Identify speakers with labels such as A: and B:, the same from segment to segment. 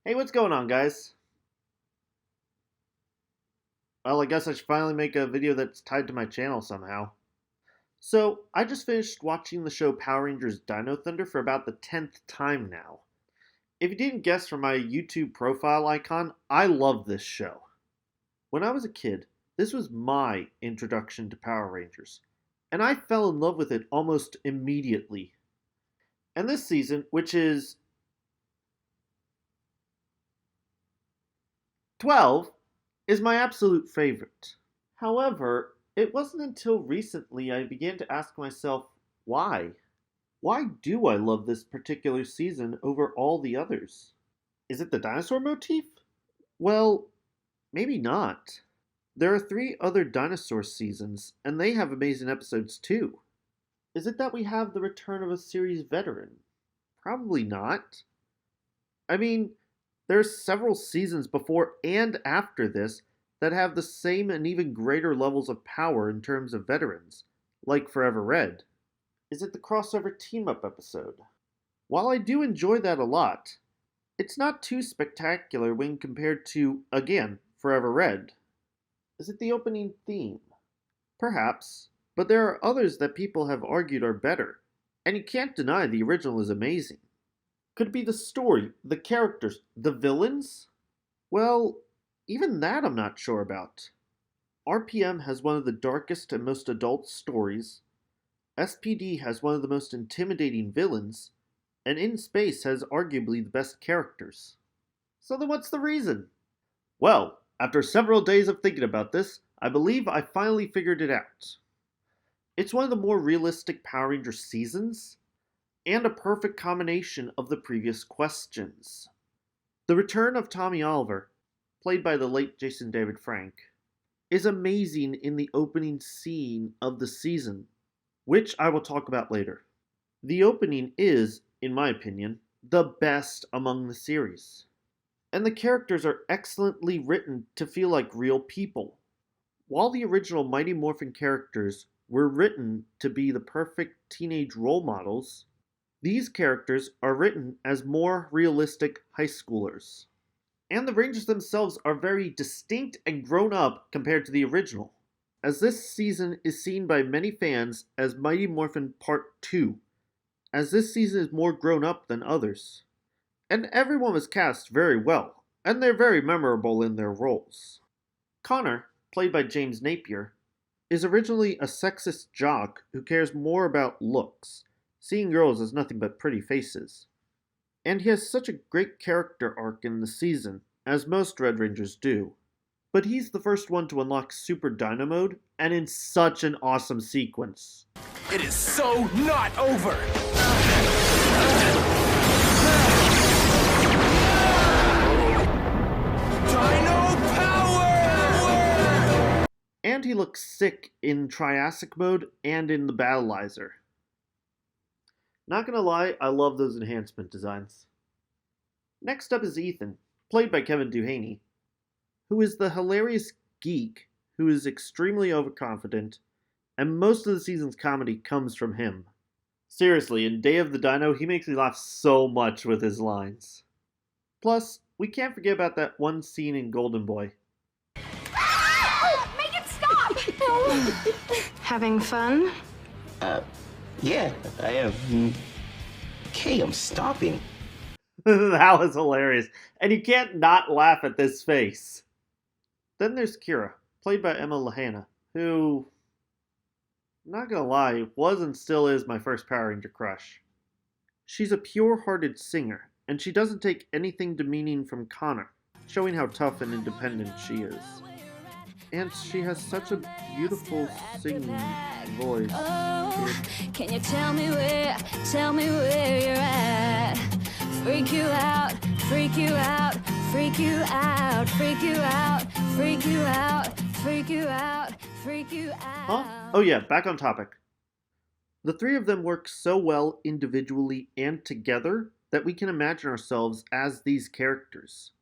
A: Hey, what's going on, guys? Well, I guess I should finally make a video that's tied to my channel somehow. So, I just finished watching the show Power Rangers Dino Thunder for about the 10th time now. If you didn't guess from my YouTube profile icon, I love this show. When I was a kid, this was my introduction to Power Rangers, and I fell in love with it almost immediately. And this season, which is 12, is my absolute favorite. However, it wasn't until recently I began to ask myself, why? Why do I love this particular season over all the others? Is it the dinosaur motif? Well, maybe not. There are 3 other dinosaur seasons, and they have amazing episodes too. Is it that we have the return of a series veteran? Probably not. I mean, there's several seasons before and after this that have the same and even greater levels of power in terms of veterans, like Forever Red. Is it the crossover team-up episode? While I do enjoy that a lot, it's not too spectacular when compared to, again, Forever Red. Is it the opening theme? Perhaps, but there are others that people have argued are better, and you can't deny the original is amazing. Could it be the story, the characters, the villains? Well, even that I'm not sure about. RPM has one of the darkest and most adult stories, SPD has one of the most intimidating villains, and In Space has arguably the best characters. So then what's the reason? Well, after several days of thinking about this, I believe I finally figured it out. It's one of the more realistic Power Rangers seasons, and a perfect combination of the previous questions. The return of Tommy Oliver, played by the late Jason David Frank, is amazing in the opening scene of the season, which I will talk about later. The opening is, in my opinion, the best among the series, and the characters are excellently written to feel like real people. While the original Mighty Morphin characters were written to be the perfect teenage role models, these characters are written as more realistic high schoolers. And the Rangers themselves are very distinct and grown up compared to the original, as this season is seen by many fans as Mighty Morphin Part 2, as this season is more grown up than others. And everyone was cast very well, and they're very memorable in their roles. Connor, played by James Napier, is originally a sexist jock who cares more about looks, seeing girls as nothing but pretty faces. And he has such a great character arc in the season, as most Red Rangers do. But he's the first one to unlock Super Dino Mode, and in such an awesome sequence.
B: It is so not over! Dino power!
A: And he looks sick in Triassic Mode and in the Battleizer. Not gonna lie, I love those enhancement designs. Next up is Ethan, played by Kevin Duhaney, who is the hilarious geek who is extremely overconfident, and most of the season's comedy comes from him. Seriously, in Day of the Dino, he makes me laugh so much with his lines. Plus, we can't forget about that one scene in Golden Boy.
C: Make it stop!
D: Having fun?
E: Yeah, I am. Okay, I'm stopping.
A: That was hilarious, and you can't not laugh at this face. Then there's Kira, played by Emma Lahana, who, not gonna lie, was and still is my first Power Ranger crush. She's a pure-hearted singer, and she doesn't take anything demeaning from Connor, showing how tough and independent she is. And she has such a beautiful singing voice.
C: Oh, can you tell me where you're at? Freak you out, freak you out, freak you out, freak you out, freak you out, freak you out, freak you out.
A: Huh? Oh yeah, back on topic. The 3 of them work so well individually and together that we can imagine ourselves as these characters.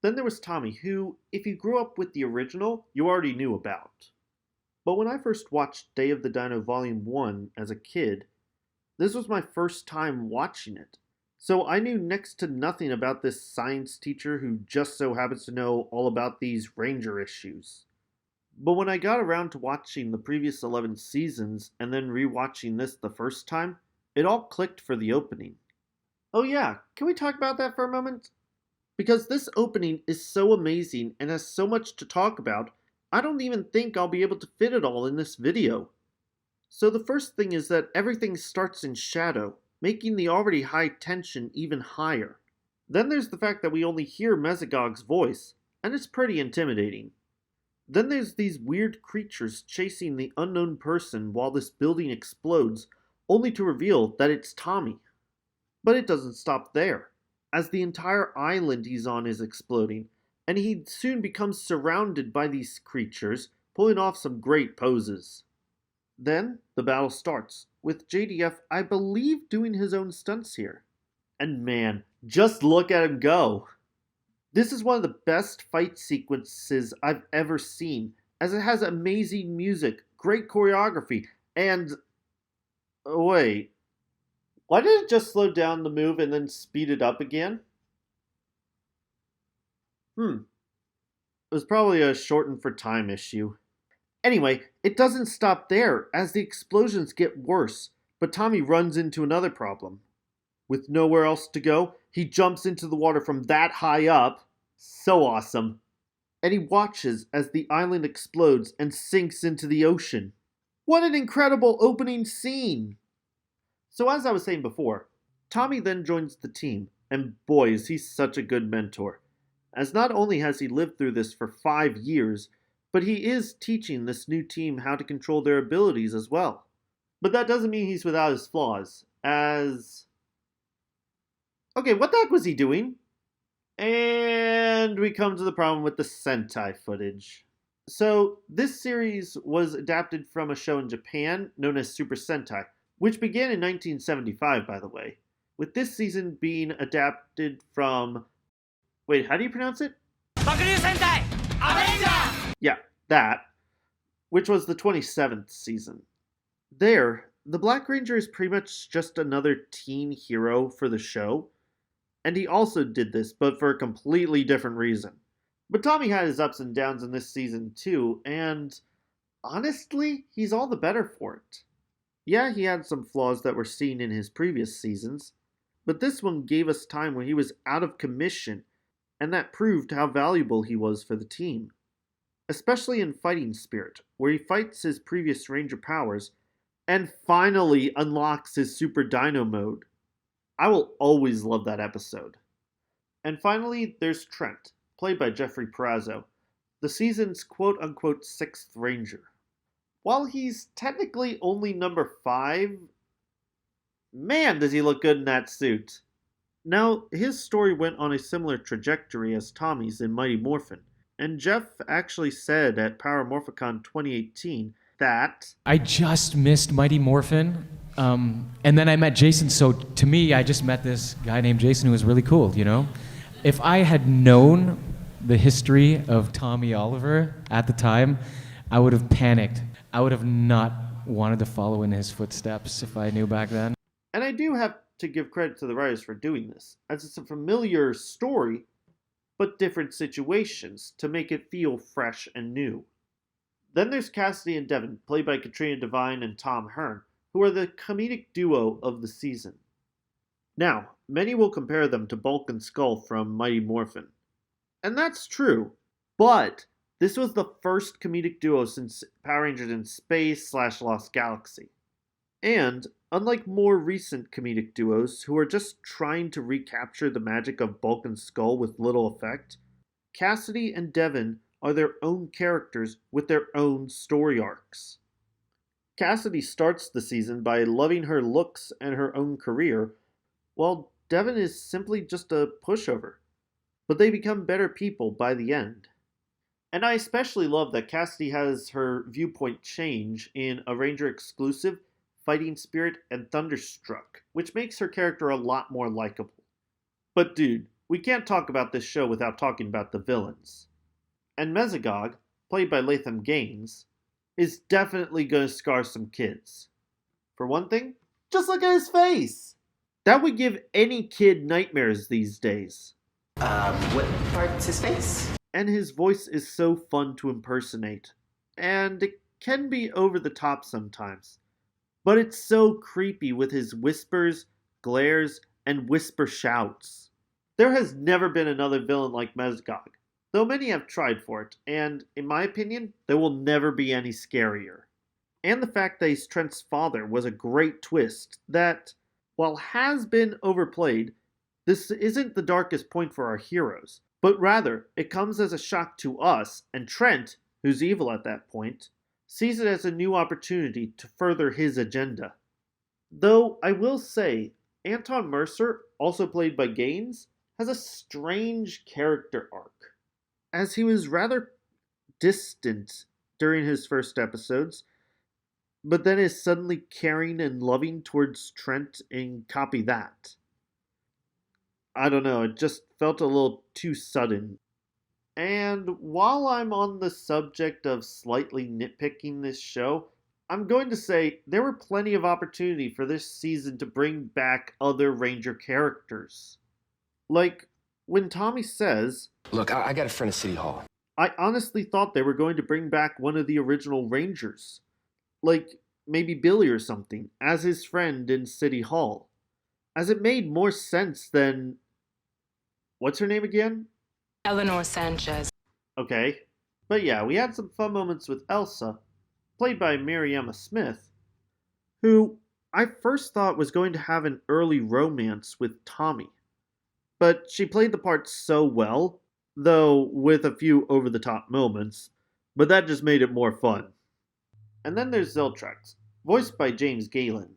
A: Then there was Tommy, who, if you grew up with the original, you already knew about. But when I first watched Day of the Dino Volume 1 as a kid, this was my first time watching it, So I knew next to nothing about this science teacher who just so happens to know all about these Ranger issues. But when I got around to watching the previous 11 seasons and then rewatching this the first time, it all clicked for the opening. Oh yeah, can we talk about that for a moment? Because this opening is so amazing and has so much to talk about, I don't even think I'll be able to fit it all in this video. So the first thing is that everything starts in shadow, making the already high tension even higher. Then there's the fact that we only hear Mesogog's voice, and it's pretty intimidating. Then there's these weird creatures chasing the unknown person while this building explodes, only to reveal that it's Tommy. But it doesn't stop there, as the entire island he's on is exploding, and he soon becomes surrounded by these creatures, pulling off some great poses. Then the battle starts, with JDF, I believe, doing his own stunts here. And man, just look at him go! This is one of the best fight sequences I've ever seen, as it has amazing music, great choreography, and... wait, why did it just slow down the move and then speed it up again? It was probably a shortened for time issue. Anyway, it doesn't stop there, as the explosions get worse, but Tommy runs into another problem. With nowhere else to go, he jumps into the water from that high up. So awesome. And he watches as the island explodes and sinks into the ocean. What an incredible opening scene! So as I was saying before, Tommy then joins the team, and boy is he such a good mentor, as not only has he lived through this for 5 years, but he is teaching this new team how to control their abilities as well. But that doesn't mean he's without his flaws, as... Okay, what the heck was he doing? And we come to the problem with the Sentai footage. So, this series was adapted from a show in Japan known as Super Sentai, which began in 1975, by the way, with this season being adapted from... Wait, how do you pronounce it?
B: Buckaroo Sentai! Avenger!
A: Yeah, that, which was the 27th season. There, the Black Ranger is pretty much just another teen hero for the show, and he also did this, but for a completely different reason. But Tommy had his ups and downs in this season too, and honestly, he's all the better for it. Yeah, he had some flaws that were seen in his previous seasons, but this one gave us time when he was out of commission, and that proved how valuable he was for the team. Especially in Fighting Spirit, where he fights his previous Ranger powers, and finally unlocks his Super Dino mode. I will always love that episode. And finally, there's Trent, played by Jeffrey Perazzo, the season's quote-unquote 6th Ranger. While he's technically only number 5, man does he look good in that suit. Now, his story went on a similar trajectory as Tommy's in Mighty Morphin, and Jeff actually said at Power Morphicon 2018 that...
F: I just missed Mighty Morphin, and then I met Jason, so to me, I just met this guy named Jason who was really cool, you know? If I had known the history of Tommy Oliver at the time, I would have panicked. I would have not wanted to follow in his footsteps if I knew back then.
A: And I do have to give credit to the writers for doing this, as it's a familiar story, but different situations to make it feel fresh and new. Then there's Cassidy and Devon, played by Katrina Devine and Tom Hearn, who are the comedic duo of the season. Now, many will compare them to Bulk and Skull from Mighty Morphin. And that's true, but this was the first comedic duo since Power Rangers in Space / Lost Galaxy. And, unlike more recent comedic duos who are just trying to recapture the magic of Bulk and Skull with little effect, Cassidy and Devon are their own characters with their own story arcs. Cassidy starts the season by loving her looks and her own career, while Devon is simply just a pushover, but they become better people by the end. And I especially love that Cassidy has her viewpoint change in a Ranger exclusive, Fighting Spirit, and Thunderstruck, which makes her character a lot more likable. But dude, we can't talk about this show without talking about the villains. And Mesogog, played by Latham Gaines, is definitely going to scar some kids. For one thing, just look at his face! That would give any kid nightmares these days.
E: What part's his face?
A: And his voice is so fun to impersonate. And it can be over the top sometimes. But it's so creepy with his whispers, glares, and whisper shouts. There has never been another villain like Mesgog, though many have tried for it, and, in my opinion, there will never be any scarier. And the fact that he's Trent's father was a great twist that, while has been overplayed, this isn't the darkest point for our heroes, but rather it comes as a shock to us, and Trent, who's evil at that point, sees it as a new opportunity to further his agenda. Though I will say, Anton Mercer, also played by Gaines, has a strange character arc, as he was rather distant during his first episodes, but then is suddenly caring and loving towards Trent and copy that. I don't know, it just felt a little too sudden. And while I'm on the subject of slightly nitpicking this show, I'm going to say there were plenty of opportunity for this season to bring back other Ranger characters. Like, when Tommy says,
G: Look, I got a friend at City Hall.
A: I honestly thought they were going to bring back one of the original Rangers. Like, maybe Billy or something, as his friend in City Hall. As it made more sense than... What's her name again?
H: Eleanor Sanchez.
A: Okay. But yeah, we had some fun moments with Elsa, played by Mariama Smith, who I first thought was going to have an early romance with Tommy. But she played the part so well, though with a few over-the-top moments, but that just made it more fun. And then there's Zeltrax, voiced by James Galen.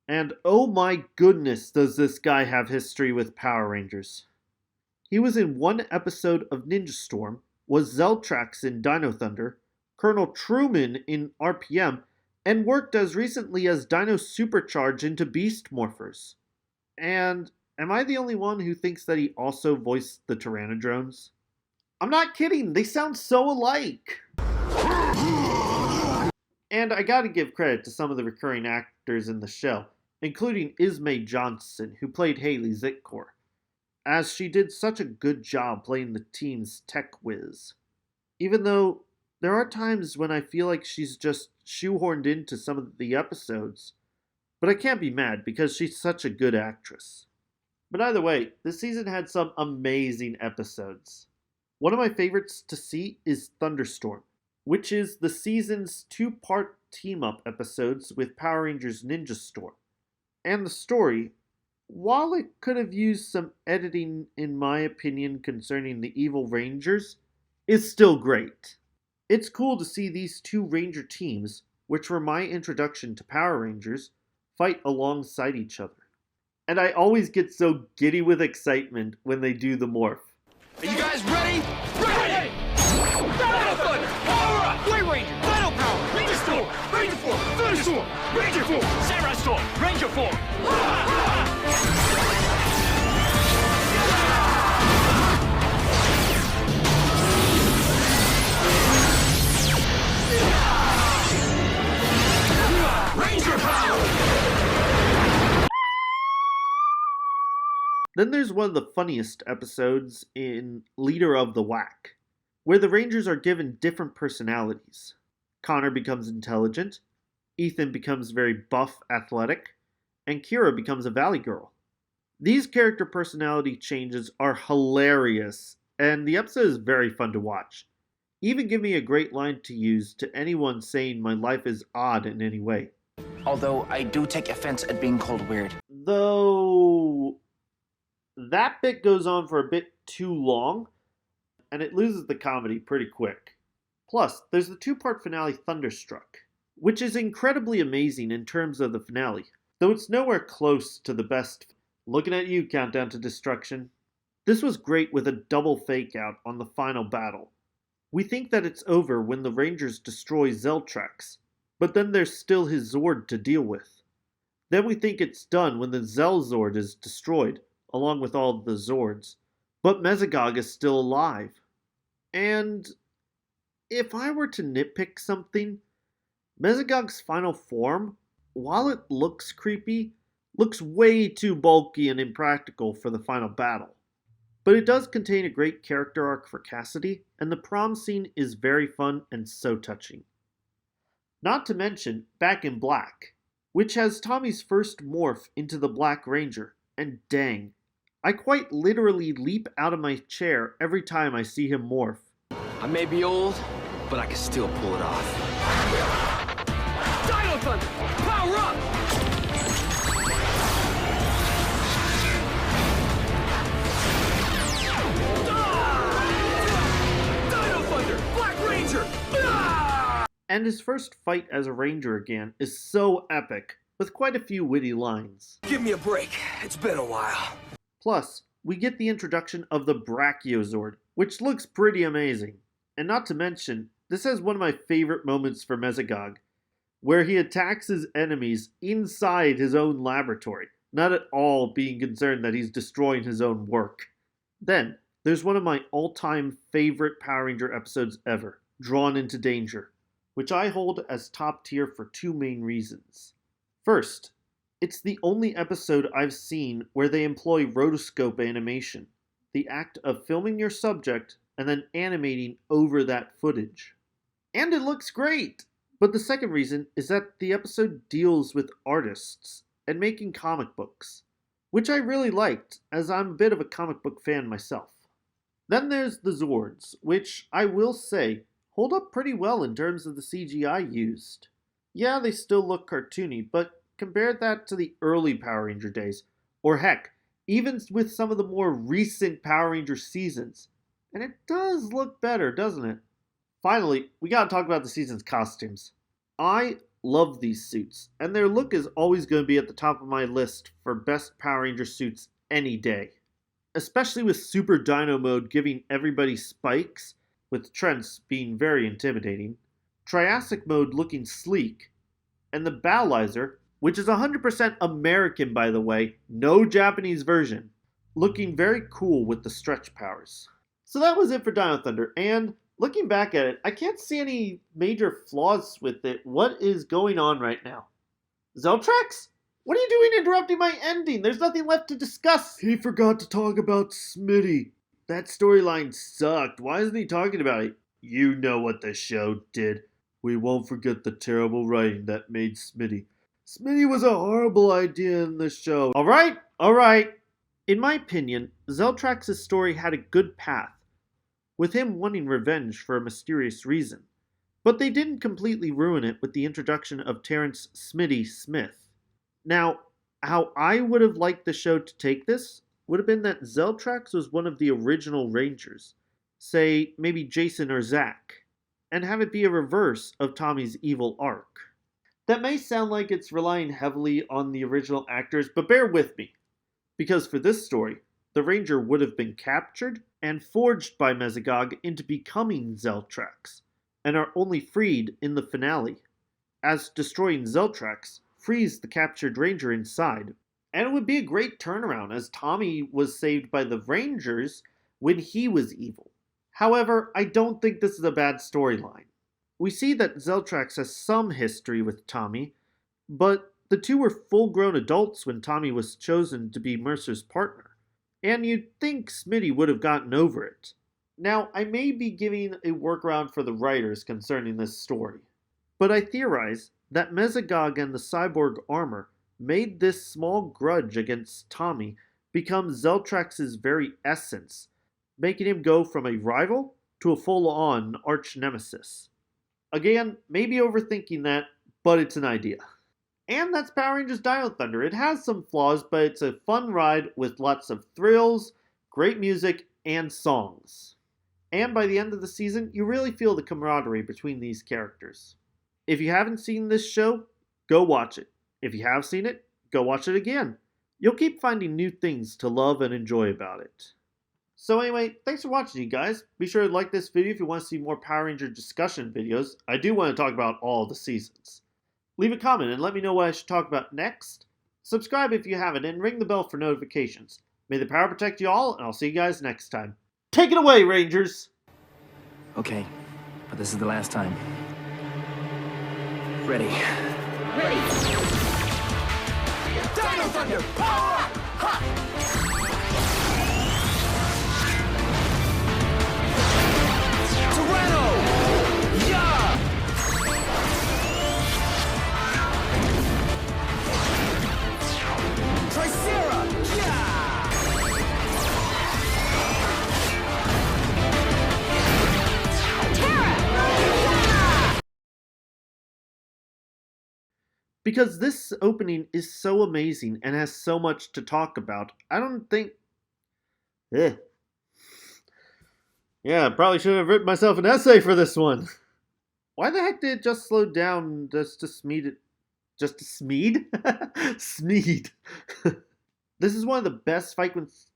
A: And oh my goodness does this guy have history with Power Rangers. He was in one episode of Ninja Storm, was Zeltrax in Dino Thunder, Colonel Truman in RPM, and worked as recently as Dino Supercharge into Beast Morphers. And am I the only one who thinks that he also voiced the Tyrannodrones? I'm not kidding, they sound so alike! And I gotta give credit to some of the recurring actors in the show, including Ismay Johnson, who played Haley Zitkor, as she did such a good job playing the team's tech whiz. Even though there are times when I feel like she's just shoehorned into some of the episodes, but I can't be mad because she's such a good actress. But either way, this season had some amazing episodes. One of my favorites to see is Thunderstorm, which is the season's 2-part team-up episodes with Power Rangers Ninja Storm. And the story, while it could have used some editing in my opinion concerning the evil Rangers, is still great. It's cool to see these two Ranger teams, which were my introduction to Power Rangers, fight alongside each other. And I always get so giddy with excitement when they do the morph.
B: Are you guys ready? Ready! Dino Thunder! Power up! White Ranger! Dino Power! Ranger Storm! Ranger Form! Thunder Storm! Ranger Form! Samurai Storm! Ranger Form! Ranger Power!
A: Then there's one of the funniest episodes in Leader of the Whack, where the Rangers are given different personalities. Connor becomes intelligent, Ethan becomes very buff, athletic, and Kira becomes a valley girl. These character personality changes are hilarious, and the episode is very fun to watch. Even give me a great line to use to anyone saying my life is odd in any way.
I: Although I do take offense at being called weird.
A: Though that bit goes on for a bit too long, and it loses the comedy pretty quick. Plus, there's the 2-part finale Thunderstruck, which is incredibly amazing in terms of the finale, though it's nowhere close to the best. Looking at you, Countdown to Destruction. This was great with a double fake out on the final battle. We think that it's over when the Rangers destroy Zeltrax, but then there's still his Zord to deal with. Then we think it's done when the Zell Zord is destroyed, along with all the Zords, but Mesogog is still alive. And if I were to nitpick something, Mesogog's final form, while it looks creepy, looks way too bulky and impractical for the final battle. But it does contain a great character arc for Cassidy, and the prom scene is very fun and so touching. Not to mention Back in Black, which has Tommy's first morph into the Black Ranger, and dang, I quite literally leap out of my chair every time I see him morph.
G: I may be old, but I can still pull it off.
B: Dino Thunder! Power up! Dino Thunder! Black Ranger!
A: And his first fight as a Ranger again is so epic, with quite a few witty lines.
G: Give me a break. It's been a while.
A: Plus, we get the introduction of the Brachiozord, which looks pretty amazing. And not to mention, this has one of my favorite moments for Mesogog, where he attacks his enemies inside his own laboratory, not at all being concerned that he's destroying his own work. Then, there's one of my all-time favorite Power Ranger episodes ever, Drawn into Danger, which I hold as top tier for two main reasons. First, it's the only episode I've seen where they employ rotoscope animation, the act of filming your subject and then animating over that footage. And it looks great! But the second reason is that the episode deals with artists and making comic books, which I really liked, as I'm a bit of a comic book fan myself. Then there's the Zords, which I will say hold up pretty well in terms of the CGI used. Yeah, they still look cartoony, but compare that to the early Power Ranger days, or heck, even with some of the more recent Power Ranger seasons, and it does look better, doesn't it? Finally, we gotta talk about the season's costumes. I love these suits, and their look is always going to be at the top of my list for best Power Ranger suits any day. Especially with Super Dino mode giving everybody spikes, with Trent's being very intimidating, Triassic mode looking sleek, and the Bowlizer, which is 100% American by the way, no Japanese version, looking very cool with the stretch powers. So that was it for Dino Thunder, and looking back at it, I can't see any major flaws with it. What is going on right now? Zeltrax? What are you doing interrupting my ending? There's nothing left to discuss. He forgot to talk about Smitty. That storyline sucked. Why isn't he talking about it? You know what the show did. We won't forget the terrible writing that made Smitty. Smitty was a horrible idea in the show. Alright. In my opinion, Zeltrax's story had a good path, with him wanting revenge for a mysterious reason. But they didn't completely ruin it with the introduction of Terrence Smitty Smith. Now, how I would have liked the show to take this would have been that Zeltrax was one of the original Rangers, say maybe Jason or Zach, and have it be a reverse of Tommy's evil arc. That may sound like it's relying heavily on the original actors, but bear with me, because for this story, the Ranger would have been captured and forged by Mesogog into becoming Zeltrax, and are only freed in the finale, as destroying Zeltrax frees the captured Ranger inside. And it would be a great turnaround, as Tommy was saved by the Rangers when he was evil. However, I don't think this is a bad storyline. We see that Zeltrax has some history with Tommy, but the two were full-grown adults when Tommy was chosen to be Mercer's partner, and you'd think Smitty would have gotten over it. Now, I may be giving a workaround for the writers concerning this story, but I theorize that Mesogog and the cyborg armor made this small grudge against Tommy become Zeltrax's very essence, making him go from a rival to a full-on arch-nemesis. Again, maybe overthinking that, but it's an idea. And that's Power Rangers Dino Thunder. It has some flaws, but it's a fun ride with lots of thrills, great music, and songs. And by the end of the season, you really feel the camaraderie between these characters. If you haven't seen this show, go watch it. If you have seen it, go watch it again. You'll keep finding new things to love and enjoy about it. So anyway, thanks for watching, you guys. Be sure to like this video if you want to see more Power Ranger discussion videos. I do want to talk about all the seasons. Leave a comment and let me know what I should talk about next. Subscribe if you haven't, and ring the bell for notifications. May the power protect you all, and I'll see you guys next time. Take it away, Rangers!
I: Okay, but this is the last time. Ready.
B: Dino Dino Thunder! Power up! Ha! Tyranno! Yeah! Tricera! Yeah!
A: Because this opening is so amazing and has so much to talk about, I don't think... Yeah, I probably should have written myself an essay for this one. Why the heck did it just slow down just to Smeed it? Just to Smeed? Smeed. This is one of the best sequences,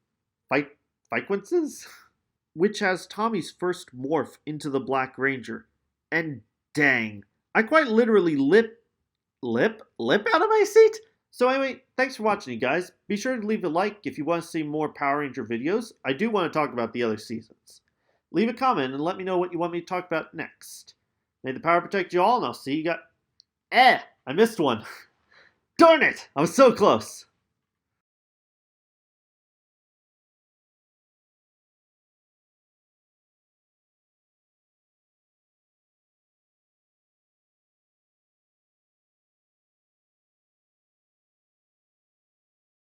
A: which has Tommy's first morph into the Black Ranger. And dang, I quite literally lip out of my seat? So anyway, thanks for watching, you guys. Be sure to leave a like if you want to see more Power Ranger videos. I do want to talk about the other seasons. Leave a comment and let me know what you want me to talk about next. May the power protect you all, and I'll see you guys... I missed one. Darn it! I was so close.